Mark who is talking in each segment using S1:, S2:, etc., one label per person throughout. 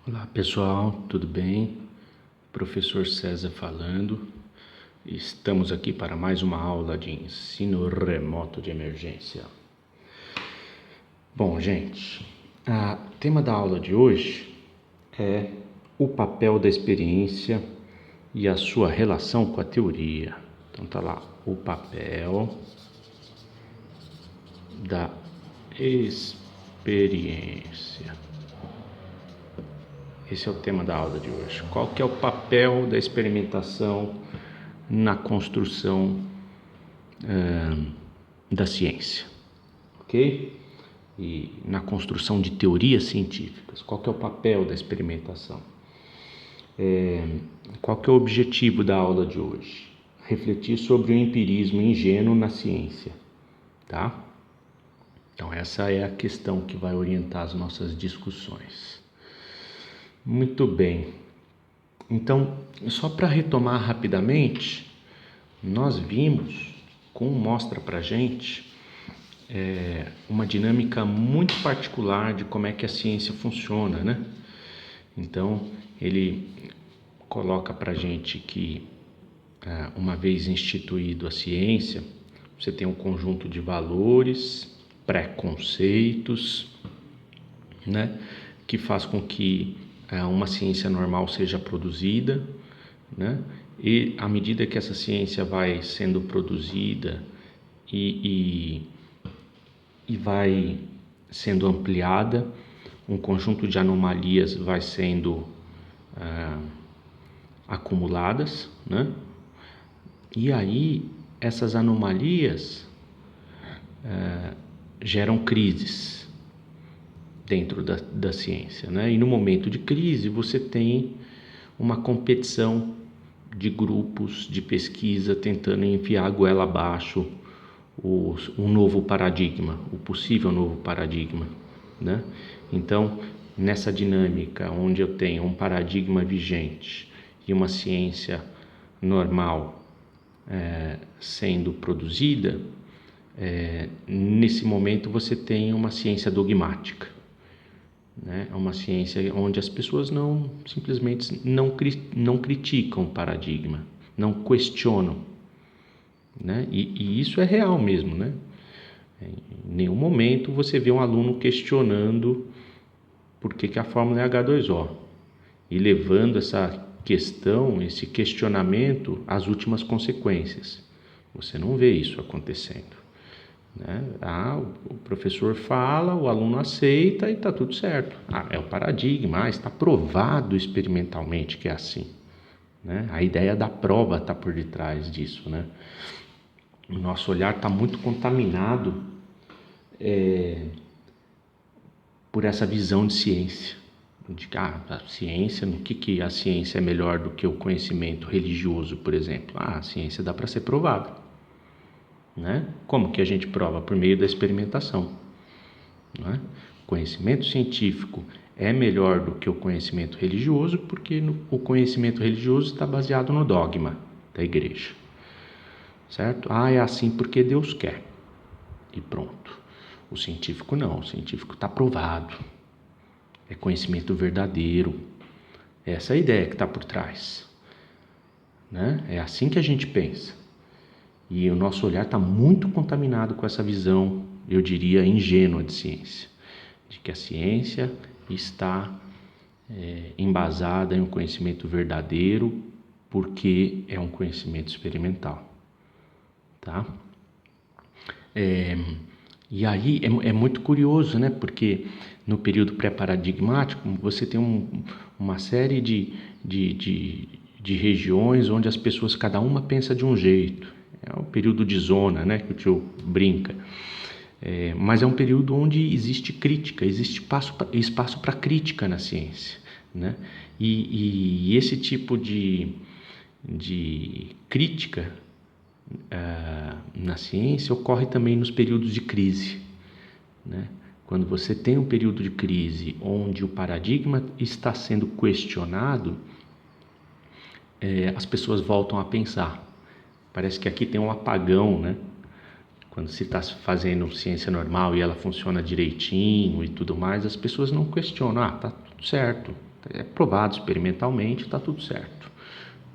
S1: Olá pessoal, tudo bem? Professor César falando. Estamos aqui para mais uma aula de ensino remoto de emergência. Bom, gente, o tema da aula de hoje é o papel da experiência e a sua relação com a teoria. Então tá lá, o papel da experiência. Esse é o tema da aula de hoje. Qual que é o papel da experimentação na construção da ciência, ok? E na construção de teorias científicas. Qual que é o papel da experimentação? Qual que é o objetivo da aula de hoje? Refletir sobre o empirismo ingênuo na ciência, tá? Então essa é a questão que vai orientar as nossas discussões. Muito bem. Então, só para retomar rapidamente, nós vimos, como mostra para a gente, uma dinâmica muito particular de como é que a ciência funciona, né? Então, ele coloca para a gente que, uma vez instituído a ciência, você tem um conjunto de valores, preconceitos, né? Que faz com que uma ciência normal seja produzida, né? E à medida que essa ciência vai sendo produzida e vai sendo ampliada, um conjunto de anomalias vai sendo acumuladas, né? E aí essas anomalias geram crises dentro da ciência, né? E no momento de crise você tem uma competição de grupos de pesquisa tentando enfiar a goela abaixo um novo paradigma, o possível novo paradigma, né? Então, nessa dinâmica onde eu tenho um paradigma vigente e uma ciência normal sendo produzida, nesse momento você tem uma ciência dogmática, né? É uma ciência onde as pessoas simplesmente não criticam o paradigma, não questionam, né? E isso é real mesmo, né? Em nenhum momento você vê um aluno questionando por que a fórmula é H2O e levando essa questão, esse questionamento às últimas consequências. Você não vê isso acontecendo, né? O professor fala, o aluno aceita e está tudo certo. É o paradigma, está provado experimentalmente que é assim, né? A ideia da prova está por detrás disso, né? O nosso olhar está muito contaminado por essa visão de ciência, de que a ciência, no que a ciência é melhor do que o conhecimento religioso, por exemplo. A ciência dá para ser provada, né? Como que a gente prova? Por meio da experimentação, né? O conhecimento científico é melhor do que o conhecimento religioso porque o conhecimento religioso está baseado no dogma da igreja, certo? É assim porque Deus quer e pronto. O científico não, o científico está provado, é conhecimento verdadeiro. Essa é a ideia que está por trás, né? É assim que a gente pensa. E o nosso olhar está muito contaminado com essa visão, eu diria, ingênua de ciência, de que a ciência está embasada em um conhecimento verdadeiro porque é um conhecimento experimental, tá? E aí é muito curioso, né? Porque no período pré-paradigmático você tem uma série de regiões onde as pessoas, cada uma pensa de um jeito. É o período de zona, né? Que o tio brinca. Mas é um período onde existe crítica, existe espaço para crítica na ciência, né? E esse tipo de crítica na ciência ocorre também nos períodos de crise, né? Quando você tem um período de crise onde o paradigma está sendo questionado, as pessoas voltam a pensar. Parece que aqui tem um apagão, né? quando se está fazendo ciência normal e ela funciona direitinho e tudo mais, as pessoas não questionam, tá tudo certo, é provado experimentalmente, tá tudo certo,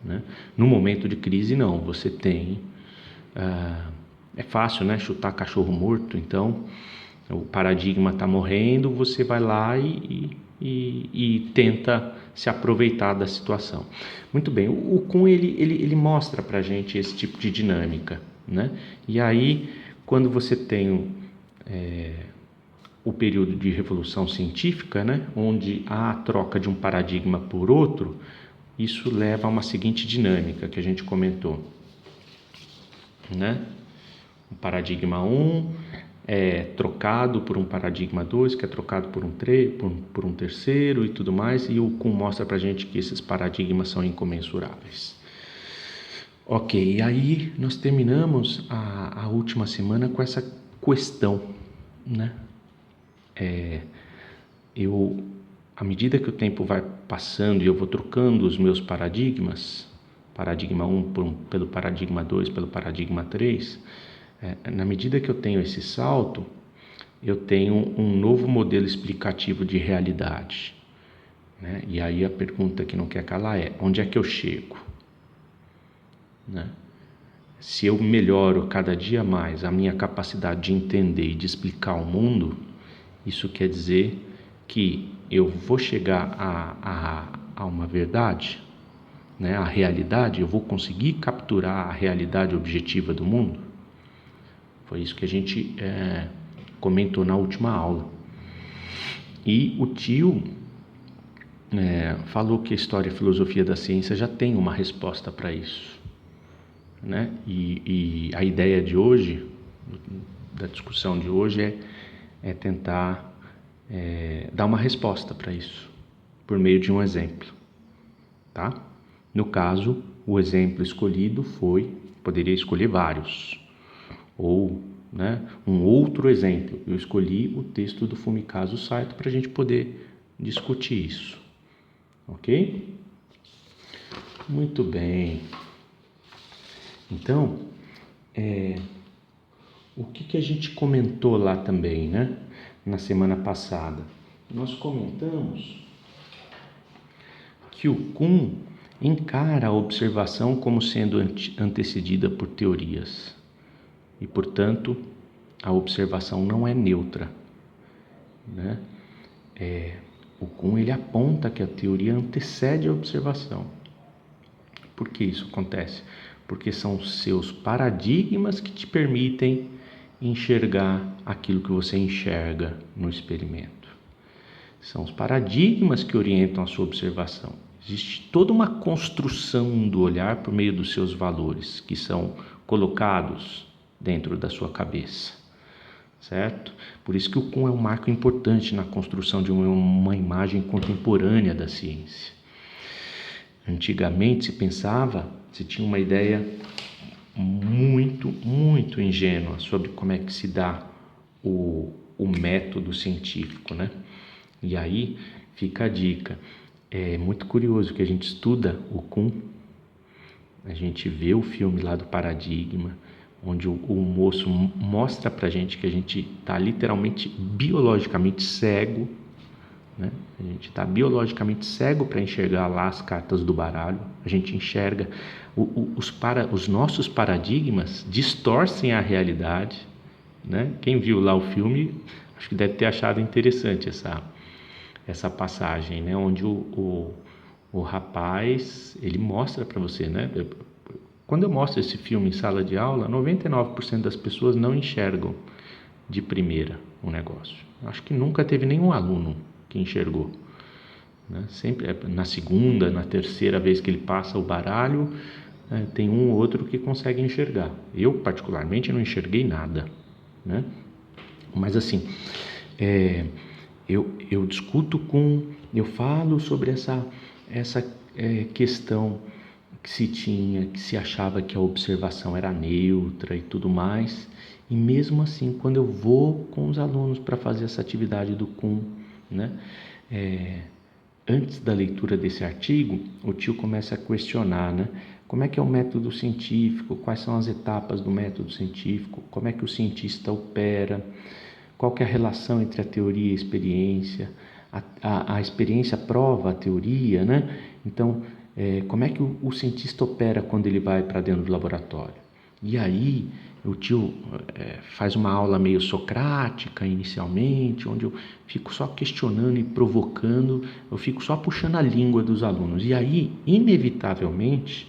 S1: né? No momento de crise não, você tem, é fácil, né, chutar cachorro morto, então o paradigma está morrendo, você vai lá e tenta se aproveitar da situação. Muito bem, o Kuhn ele mostra para a gente esse tipo de dinâmica, né? E aí, quando você tem o período de revolução científica, né, onde há a troca de um paradigma por outro, isso leva a uma seguinte dinâmica que a gente comentou, né? O paradigma 1 é trocado por um paradigma 2, que é trocado por um terceiro e tudo mais, e o Kuhn mostra para a gente que esses paradigmas são incomensuráveis. Ok, e aí nós terminamos a última semana com essa questão, né? À medida que o tempo vai passando e eu vou trocando os meus paradigmas, paradigma 1 pelo paradigma 2, pelo paradigma 3, na medida que eu tenho esse salto, eu tenho um novo modelo explicativo de realidade, né? E aí a pergunta que não quer calar é: onde é que eu chego? Né? Se eu melhoro cada dia mais a minha capacidade de entender e de explicar o mundo, isso quer dizer que eu vou chegar a uma verdade, né? A realidade, eu vou conseguir capturar a realidade objetiva do mundo? Foi isso que a gente comentou na última aula. E o tio falou que a história e a filosofia da ciência já tem uma resposta para isso, né? E a ideia de hoje, da discussão de hoje, é tentar dar uma resposta para isso, por meio de um exemplo, tá? No caso, o exemplo escolhido poderia escolher vários, ou, né, um outro exemplo. Eu escolhi o texto do Fumikaze Saito para a gente poder discutir isso, ok? Muito bem. Então, o que a gente comentou lá também, né, na semana passada? Nós comentamos que o Kuhn encara a observação como sendo antecedida por teorias e, portanto, a observação não é neutra, né? O Kuhn ele aponta que a teoria antecede a observação. Por que isso acontece? Porque são seus paradigmas que te permitem enxergar aquilo que você enxerga no experimento. São os paradigmas que orientam a sua observação. Existe toda uma construção do olhar por meio dos seus valores, que são colocados dentro da sua cabeça, certo? Por isso que o Kuhn é um marco importante na construção de uma imagem contemporânea da ciência. Antigamente se tinha uma ideia muito, muito ingênua sobre como é que se dá o método científico, né? E aí fica a dica. É muito curioso que a gente estuda o Kuhn, a gente vê o filme lá do Paradigma, onde o moço mostra pra gente que a gente está literalmente biologicamente cego, né? A gente está biologicamente cego para enxergar lá as cartas do baralho. A gente enxerga os nossos paradigmas distorcem a realidade, né? Quem viu lá o filme acho que deve ter achado interessante essa passagem, né? Onde o rapaz ele mostra para você, né? Quando eu mostro esse filme em sala de aula, 99% das pessoas não enxergam de primeira o negócio. Acho que nunca teve nenhum aluno que enxergou, né? Sempre na segunda, na terceira vez que ele passa o baralho, tem um ou outro que consegue enxergar. Eu particularmente não enxerguei nada, né? Mas assim, eu discuto eu falo sobre essa questão que se achava que a observação era neutra e tudo mais, e mesmo assim, quando eu vou com os alunos para fazer essa atividade do Kuhn, né, antes da leitura desse artigo, o tio começa a questionar, né? Como é que é o método científico? Quais são as etapas do método científico? Como é que o cientista opera? Qual que é a relação entre a teoria e a experiência? A experiência prova a teoria, né? Então, como é que o cientista opera quando ele vai para dentro do laboratório? E aí, o tio faz uma aula meio socrática inicialmente, onde eu fico só questionando e provocando, eu fico só puxando a língua dos alunos. E aí, inevitavelmente,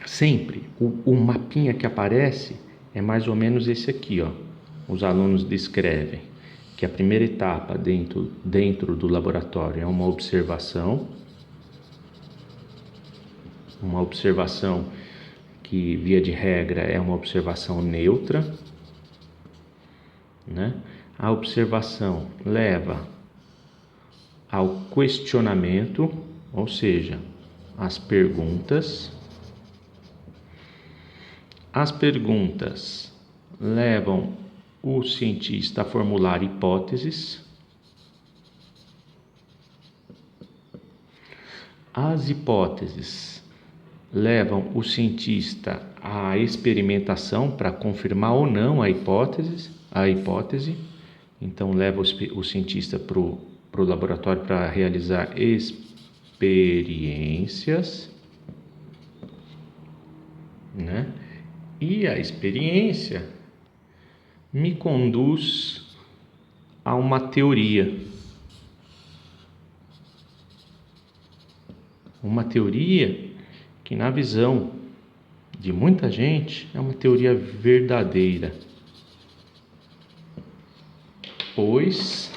S1: sempre o mapinha que aparece é mais ou menos esse aqui, ó. Os alunos descrevem que a primeira etapa dentro do laboratório é uma observação que, via de regra, é uma observação neutra, né? A observação leva ao questionamento, ou seja, às perguntas. As perguntas levam o cientista a formular hipóteses. As hipóteses levam o cientista à experimentação para confirmar ou não a hipótese. Então, leva o cientista para o laboratório para realizar experiências, né? E a experiência me conduz a uma teoria. Uma teoria que, na visão de muita gente, é uma teoria verdadeira, pois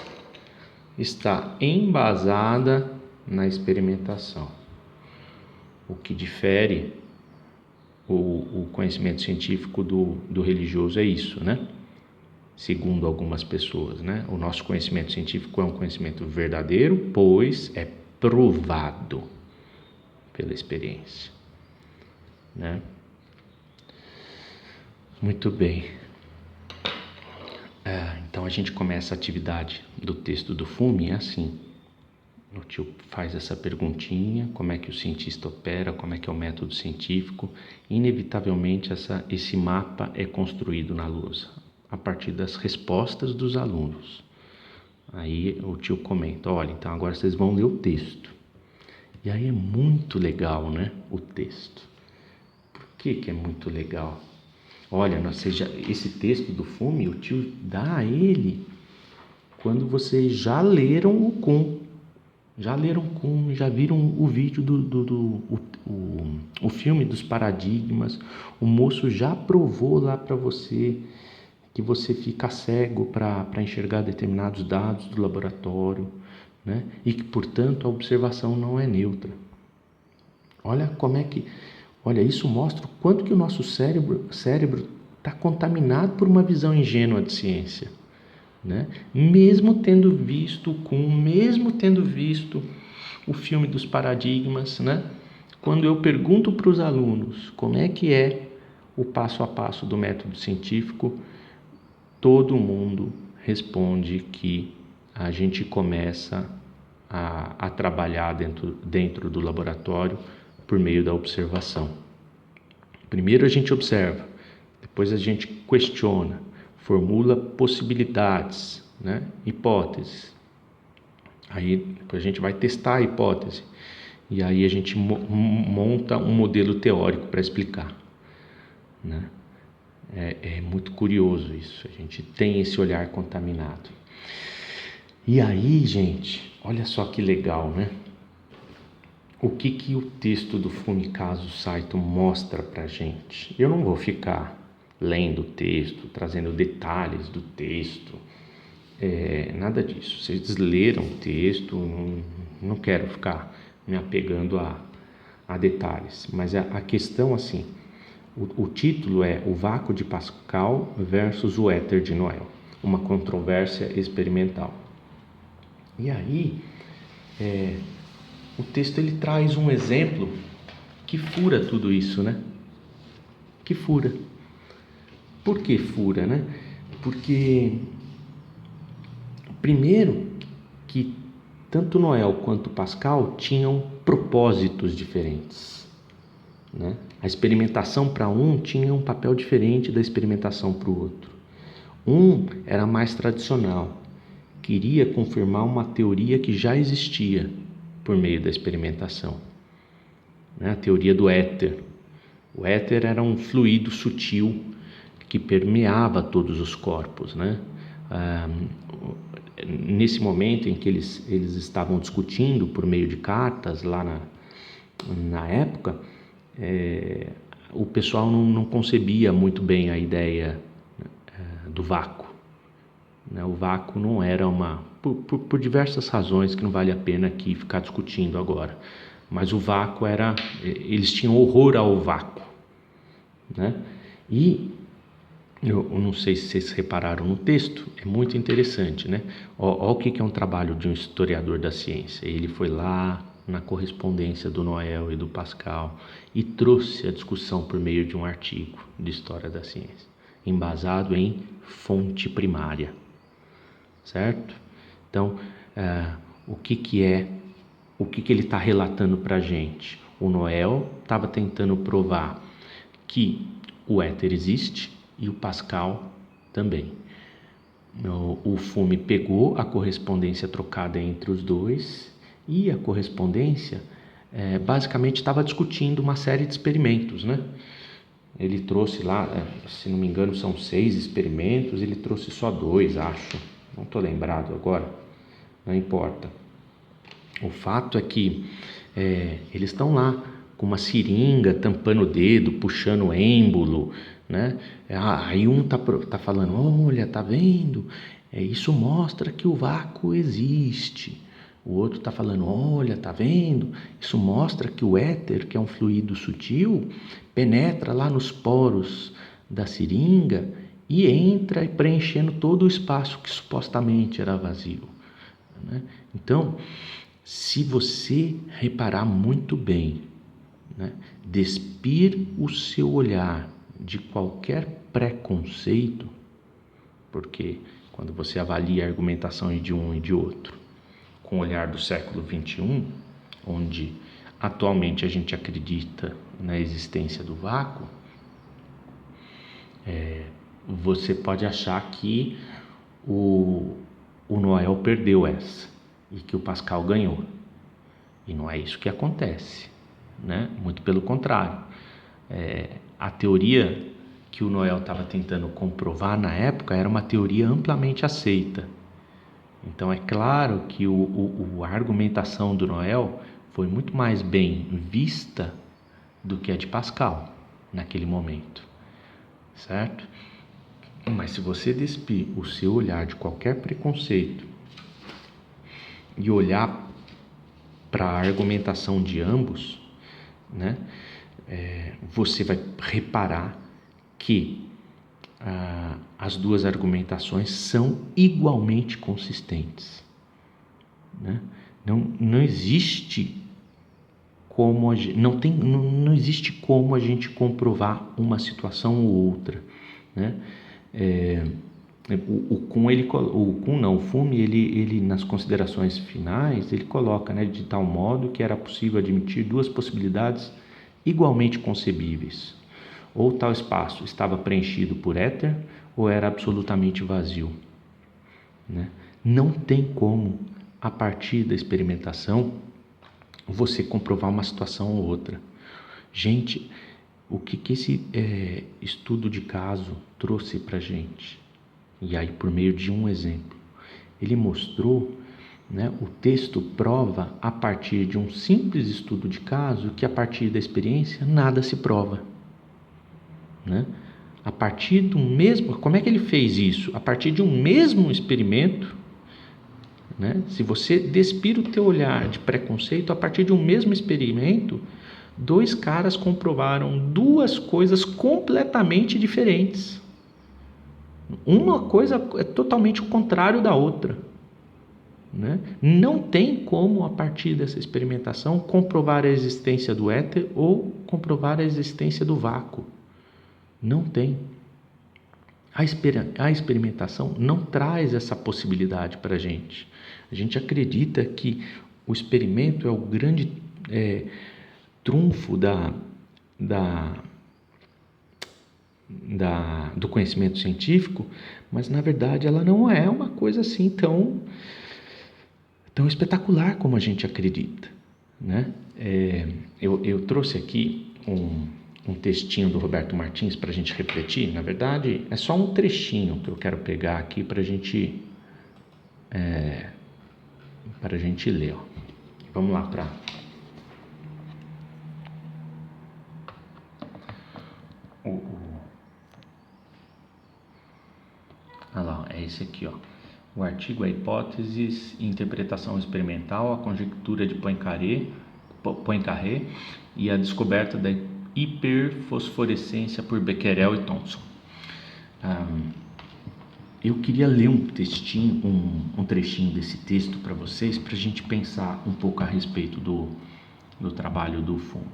S1: está embasada na experimentação. O que difere o conhecimento científico do religioso é isso, né? Segundo algumas pessoas, né? O nosso conhecimento científico é um conhecimento verdadeiro, pois é provado pela experiência, né? Muito bem. Então a gente começa a atividade do texto do Fumi assim. O tio faz essa perguntinha, como é que o cientista opera, como é que é o método científico. Inevitavelmente esse mapa é construído na lousa, a partir das respostas dos alunos. Aí o tio comenta, olha, então agora vocês vão ler o texto. E aí é muito legal, né, o texto. Por que é muito legal? Olha, esse texto do Fumi, o tio dá a ele quando vocês já leram o Kuhn. Já viram o vídeo o filme dos paradigmas. O moço já provou lá para você que você fica cego para enxergar determinados dados do laboratório, né? E que, portanto, a observação não é neutra. Olha, isso mostra o quanto que o nosso cérebro está contaminado por uma visão ingênua de ciência, né? Mesmo tendo visto o filme dos paradigmas, né? Quando eu pergunto para os alunos como é que é o passo a passo do método científico, todo mundo responde que a gente começa a trabalhar dentro do laboratório por meio da observação. Primeiro a gente observa, depois a gente questiona, formula possibilidades, né? Hipóteses. Aí depois a gente vai testar a hipótese e aí a gente monta um modelo teórico para explicar, né? É muito curioso isso, a gente tem esse olhar contaminado. E aí, gente, olha só que legal, né? O que o texto do Fumikaze Saito mostra pra gente? Eu não vou ficar lendo o texto, trazendo detalhes do texto, nada disso. Vocês leram o texto, não quero ficar me apegando a detalhes, mas a questão assim, o título é O Vácuo de Pascal versus o Éter de Noel, uma controvérsia experimental. E aí, o texto ele traz um exemplo que fura tudo isso, né? Que fura. Por que fura, né? Porque, primeiro, que tanto Noel quanto Pascal tinham propósitos diferentes, né? A experimentação para um tinha um papel diferente da experimentação para o outro. Um era mais tradicional, queria confirmar uma teoria que já existia por meio da experimentação, né? A teoria do éter. O éter era um fluido sutil que permeava todos os corpos, né? Nesse momento em que eles estavam discutindo por meio de cartas lá na época, o pessoal não concebia muito bem a ideia do vácuo, né? O vácuo não era por diversas razões que não vale a pena aqui ficar discutindo agora, mas o vácuo eles tinham horror ao vácuo, né? E eu não sei se vocês repararam no texto, é muito interessante, né? Olha o que é um trabalho de um historiador da ciência. Ele foi lá na correspondência do Noel e do Pascal e trouxe a discussão por meio de um artigo de história da ciência, embasado em fonte primária, certo? Então, o que ele está relatando para a gente? O Noel estava tentando provar que o éter existe, e o Pascal também. O Fume pegou a correspondência trocada entre os dois e a correspondência basicamente estava discutindo uma série de experimentos, né? Ele trouxe lá, se não me engano, são 6 experimentos, ele trouxe só 2, acho. Não estou lembrado agora, não importa. O fato é que eles estão lá com uma seringa, tampando o dedo, puxando o êmbolo, né? Aí um tá falando, olha, tá vendo? Isso mostra que o vácuo existe. O outro tá falando, olha, tá vendo? Isso mostra que o éter, que é um fluido sutil, penetra lá nos poros da seringa e entra preenchendo todo o espaço que supostamente era vazio, né? Então, se você reparar muito bem, né, despir o seu olhar de qualquer preconceito, porque quando você avalia a argumentação de um e de outro com o olhar do século XXI, onde atualmente a gente acredita na existência do vácuo, você pode achar que o Noel perdeu essa e que o Pascal ganhou, e não é isso que acontece, né? Muito pelo contrário. A teoria que o Noel estava tentando comprovar na época era uma teoria amplamente aceita. Então é claro que a argumentação do Noel foi muito mais bem vista do que a de Pascal naquele momento, certo? Mas se você despir o seu olhar de qualquer preconceito e olhar para a argumentação de ambos, né, você vai reparar que as duas argumentações são igualmente consistentes, né? Não existe como não existe como a gente comprovar uma situação ou outra, né? O Fume, ele nas considerações finais, ele coloca, né, de tal modo que era possível admitir duas possibilidades igualmente concebíveis: ou tal espaço estava preenchido por éter ou era absolutamente vazio, né? Não tem como, a partir da experimentação, você comprovar uma situação ou outra. Gente, o que esse estudo de caso trouxe para gente? E aí, por meio de um exemplo, ele mostrou, né, o texto prova a partir de um simples estudo de caso que a partir da experiência nada se prova, né? A partir do mesmo, como é que ele fez isso? A partir de um mesmo experimento, né? Se você despir o teu olhar de preconceito, a partir de um mesmo experimento, 2 caras comprovaram 2 coisas completamente diferentes. Uma coisa é totalmente o contrário da outra, né? Não tem como, a partir dessa experimentação, comprovar a existência do éter ou comprovar a existência do vácuo. Não tem. A experimentação não traz essa possibilidade para a gente. A gente acredita que o experimento é o grande trunfo do conhecimento científico, mas na verdade ela não é uma coisa assim tão espetacular como a gente acredita, né? Eu trouxe aqui um textinho do Roberto Martins para a gente refletir. Na verdade, é só um trechinho que eu quero pegar aqui para a gente ler. Ó. Vamos lá para... Olha lá, é esse aqui, ó. O artigo é Hipóteses e Interpretação Experimental, a conjectura de Poincaré e a descoberta da hiperfosforescência por Becquerel e Thomson. Eu queria ler um trechinho desse texto para vocês, para a gente pensar um pouco a respeito do trabalho do Fume.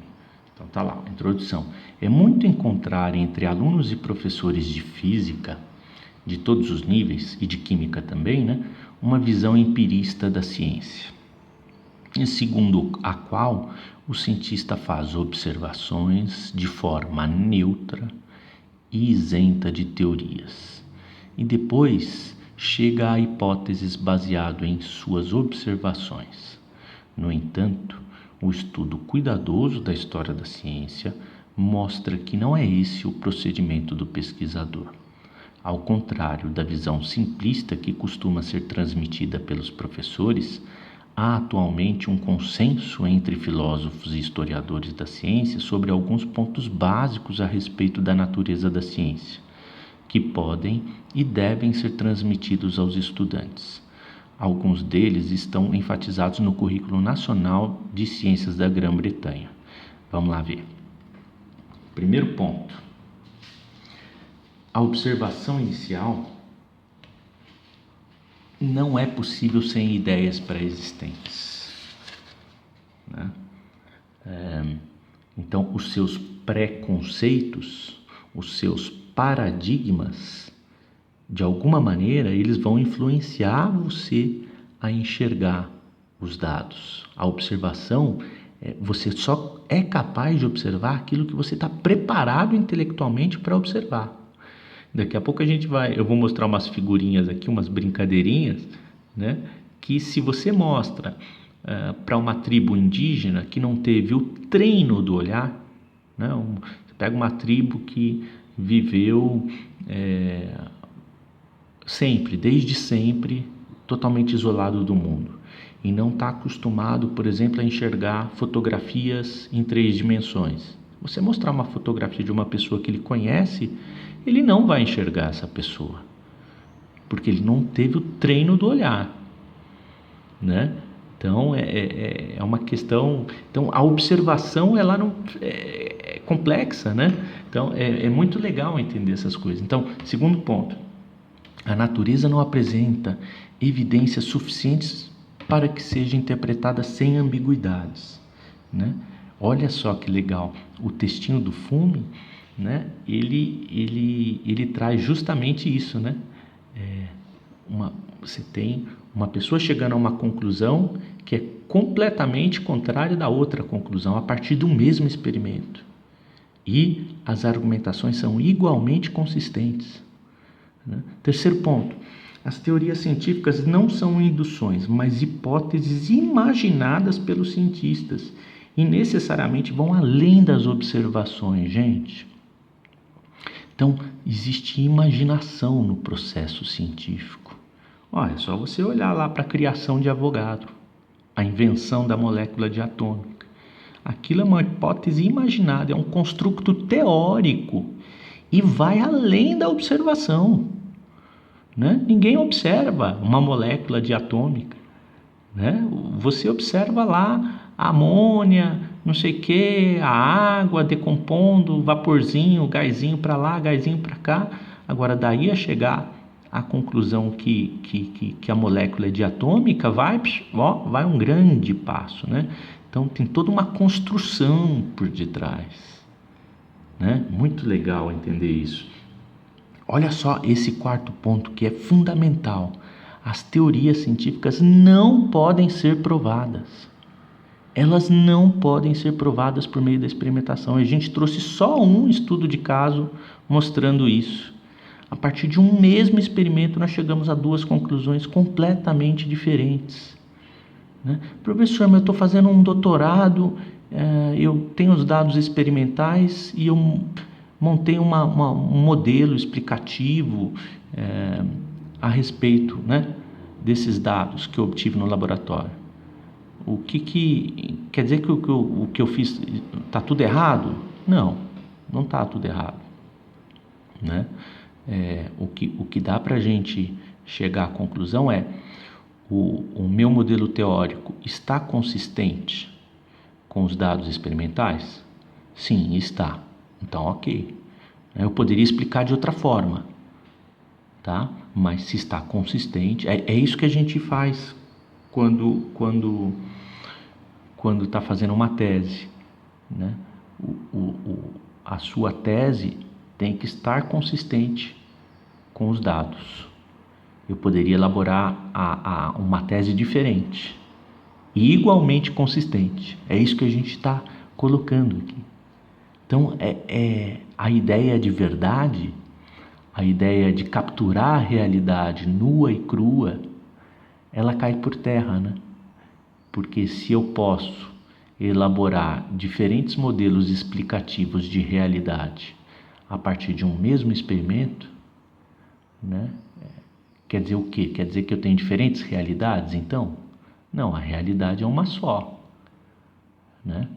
S1: Então tá lá, introdução. É muito encontrar entre alunos e professores de física de todos os níveis, e de química também, né, uma visão empirista da ciência, segundo a qual o cientista faz observações de forma neutra e isenta de teorias, e depois chega a hipóteses baseado em suas observações. No entanto, o estudo cuidadoso da história da ciência mostra que não é esse o procedimento do pesquisador. Ao contrário da visão simplista que costuma ser transmitida pelos professores, há atualmente um consenso entre filósofos e historiadores da ciência sobre alguns pontos básicos a respeito da natureza da ciência, que podem e devem ser transmitidos aos estudantes. Alguns deles estão enfatizados no Currículo Nacional de Ciências da Grã-Bretanha. Vamos lá ver. Primeiro ponto. A observação inicial não é possível sem ideias pré-existentes, né? Então, os seus preconceitos, os seus paradigmas, de alguma maneira, eles vão influenciar você a enxergar os dados. A observação, você só é capaz de observar aquilo que você está preparado intelectualmente para observar. Daqui a pouco eu vou mostrar umas figurinhas aqui, umas brincadeirinhas, né? Que se você mostra para uma tribo indígena que não teve o treino do olhar, né? Você pega uma tribo que viveu desde sempre, totalmente isolado do mundo e não está acostumado, por exemplo, a enxergar fotografias em 3 dimensões. Você mostrar uma fotografia de uma pessoa que ele conhece, ele não vai enxergar essa pessoa, porque ele não teve o treino do olhar, né? Então, é uma questão... Então, a observação, ela não é complexa, né? Então, é muito legal entender essas coisas. Então, segundo ponto, a natureza não apresenta evidências suficientes para que seja interpretada sem ambiguidades, né? Olha só que legal, o textinho do Fume, né? Ele traz justamente isso, né? Você tem uma pessoa chegando a uma conclusão que é completamente contrária da outra conclusão, a partir do mesmo experimento. E as argumentações são igualmente consistentes, né? Terceiro ponto, as teorias científicas não são induções, mas hipóteses imaginadas pelos cientistas e necessariamente vão além das observações, gente. Então, existe imaginação no processo científico. Olha, é só você olhar lá para a criação de Avogadro, a invenção da molécula diatômica. Aquilo é uma hipótese imaginada, é um construto teórico e vai além da observação, né? Ninguém observa uma molécula diatômica, né? Você observa lá a amônia, não sei o que, a água decompondo, vaporzinho, gásinho para lá, gásinho para cá. Agora, daí a chegar à conclusão que a molécula é diatômica, vai um grande passo, né? Então, tem toda uma construção por detrás, né? Muito legal entender isso. Olha só esse quarto ponto que é fundamental. As teorias científicas não podem ser provadas. Elas não podem ser provadas por meio da experimentação. A gente trouxe só um estudo de caso mostrando isso. A partir de um mesmo experimento, nós chegamos a duas conclusões completamente diferentes. Né? Professor, mas eu estou fazendo um doutorado, eu tenho os dados experimentais e eu montei um modelo explicativo a respeito, né, desses dados que eu obtive no laboratório. O que quer dizer que o que eu fiz está tudo errado? Não está tudo errado, né? O que dá para a gente chegar à conclusão é o meu modelo teórico está consistente com os dados experimentais? Sim, está. Então, ok. Eu poderia explicar de outra forma, tá? Mas se está consistente, é isso que a gente faz quando está fazendo uma tese, né? A sua tese tem que estar consistente com os dados. Eu poderia elaborar uma tese diferente e igualmente consistente. É isso que a gente está colocando aqui. Então, a ideia de verdade, a ideia de capturar a realidade nua e crua, ela cai por terra, né? Porque se eu posso elaborar diferentes modelos explicativos de realidade a partir de um mesmo experimento, né? Quer dizer o quê? Quer dizer que eu tenho diferentes realidades, então? Não, a realidade é uma só, né?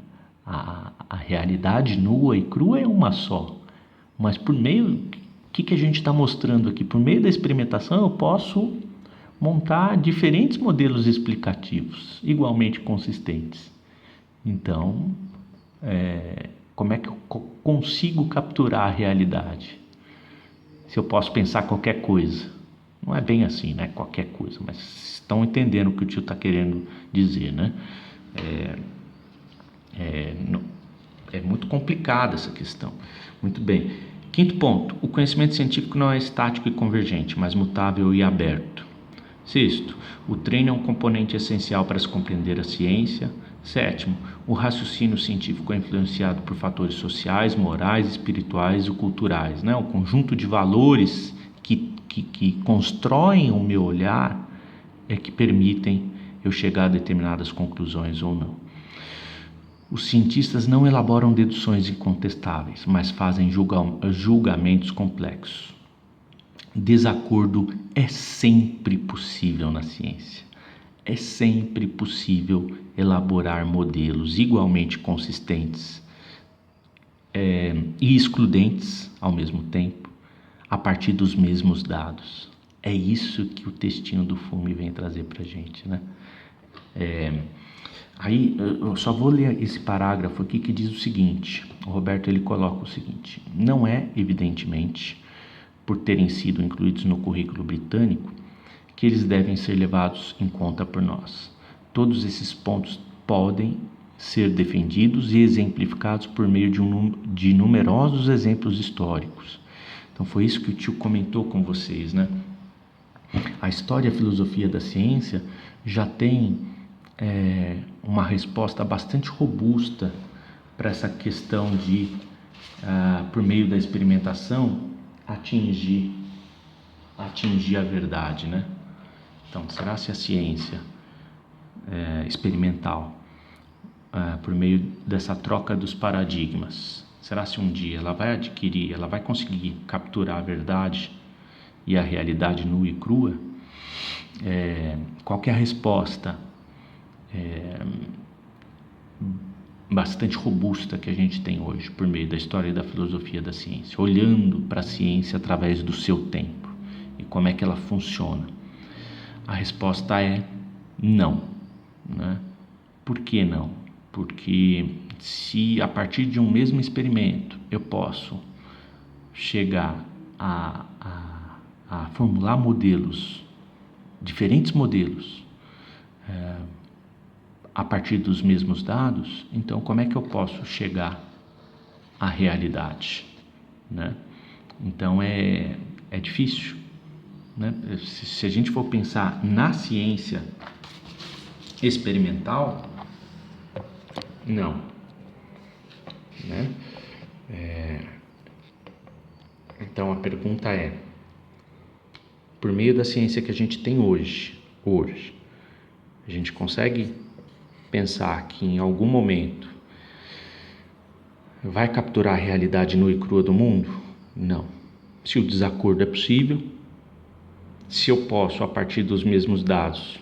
S1: A realidade nua e crua é uma só, mas por meio, o que a gente está mostrando aqui? Por meio da experimentação eu posso montar diferentes modelos explicativos, igualmente consistentes. Então, como é que eu consigo capturar a realidade? Se eu posso pensar qualquer coisa. Não é bem assim, né? Qualquer coisa, mas estão entendendo o que o tio está querendo dizer, né? É muito complicada essa questão. Muito bem. Quinto ponto, o conhecimento científico não é estático e convergente, mas mutável e aberto. Sexto, o treino é um componente essencial para se compreender a ciência. Sétimo, o raciocínio científico é influenciado por fatores sociais, morais, espirituais e culturais, né? O conjunto de valores que constroem o meu olhar é que permitem eu chegar a determinadas conclusões ou não. Os cientistas não elaboram deduções incontestáveis, mas fazem julgamentos complexos. Desacordo é sempre possível na ciência. É sempre possível elaborar modelos igualmente consistentes e excludentes ao mesmo tempo, a partir dos mesmos dados. É isso que o textinho do Fumi vem trazer para a gente, né? Aí eu só vou ler esse parágrafo aqui que diz o seguinte. O Roberto ele coloca o seguinte: não é, evidentemente, por terem sido incluídos no currículo britânico, que eles devem ser levados em conta por nós. Todos esses pontos podem ser defendidos e exemplificados por meio de numerosos exemplos históricos. Então foi isso que o tio comentou com vocês, né? A história e a filosofia da ciência já tem uma resposta bastante robusta para essa questão de, por meio da experimentação, atingir a verdade, né? Então, será se a ciência experimental, por meio dessa troca dos paradigmas, será se um dia ela vai conseguir capturar a verdade e a realidade nua e crua? Qual que é a resposta bastante robusta que a gente tem hoje por meio da história e da filosofia da ciência, olhando para a ciência através do seu tempo e como é que ela funciona? A resposta é não, né? Por que não? Porque se a partir de um mesmo experimento eu posso chegar a formular modelos, diferentes modelos, a partir dos mesmos dados, então como é que eu posso chegar à realidade, né? Então é difícil, né? Se a gente for pensar na ciência experimental, não, né? Então a pergunta é, por meio da ciência que a gente tem hoje, a gente consegue pensar que em algum momento vai capturar a realidade nua e crua do mundo? Não. Se o desacordo é possível, se eu posso, a partir dos mesmos dados,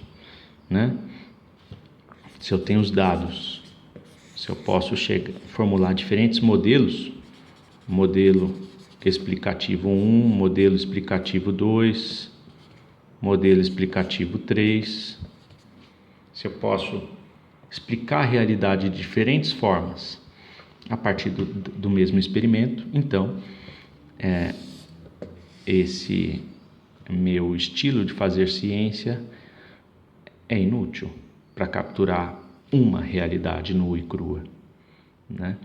S1: né? Se eu tenho os dados, se eu posso formular diferentes modelos, modelo explicativo 1, modelo explicativo 2, modelo explicativo 3, se eu posso explicar a realidade de diferentes formas a partir do mesmo experimento, então esse meu estilo de fazer ciência é inútil para capturar uma realidade nua e crua, né?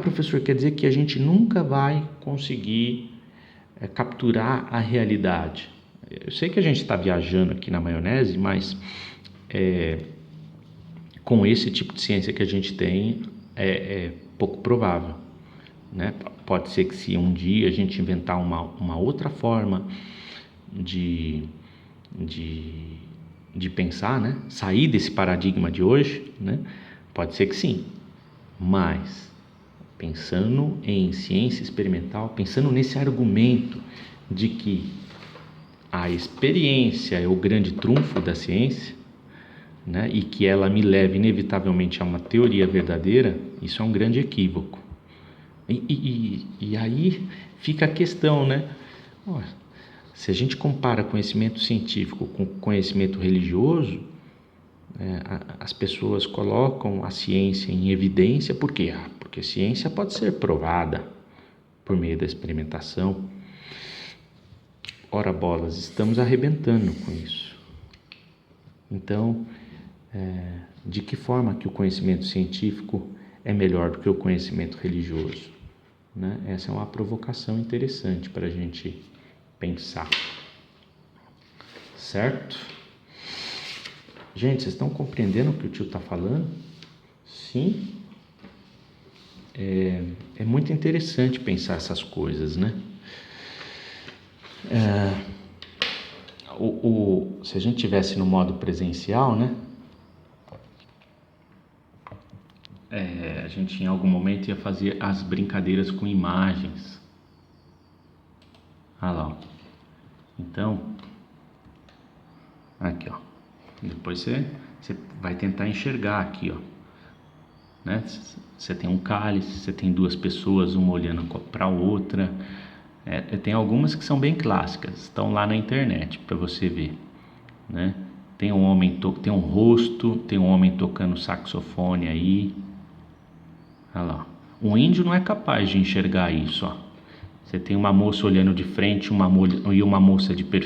S1: Professor, quer dizer que a gente nunca vai conseguir capturar a realidade. Eu sei que a gente está viajando aqui na maionese, mas com esse tipo de ciência que a gente tem, é pouco provável, né? Pode ser que se um dia a gente inventar uma outra forma de pensar, né? Sair desse paradigma de hoje, né? Pode ser que sim, mas pensando em ciência experimental, pensando nesse argumento de que a experiência é o grande trunfo da ciência, né? E que ela me leva inevitavelmente a uma teoria verdadeira, isso é um grande equívoco. E aí fica a questão, né? Se a gente compara conhecimento científico com conhecimento religioso, as pessoas colocam a ciência em evidência. Por quê? Porque a ciência pode ser provada por meio da experimentação. Ora bolas, estamos arrebentando com isso. Então, de que forma que o conhecimento científico é melhor do que o conhecimento religioso, né? Essa é uma provocação interessante para a gente pensar, certo? Gente, vocês estão compreendendo o que o tio está falando? Sim? É muito interessante pensar essas coisas, né? Se a gente tivesse no modo presencial, né? A gente em algum momento ia fazer as brincadeiras com imagens. Olha lá, ó. Então, aqui, ó. Depois você vai tentar enxergar aqui, ó, né? Você tem um cálice, você tem duas pessoas, uma olhando para a outra. Tem algumas que são bem clássicas, estão lá na internet para você ver, né? Tem um homem, tem um rosto, tem um homem tocando saxofone aí. Olha lá. Um índio não é capaz de enxergar isso, ó. Você tem uma moça olhando de frente e uma moça de perfil.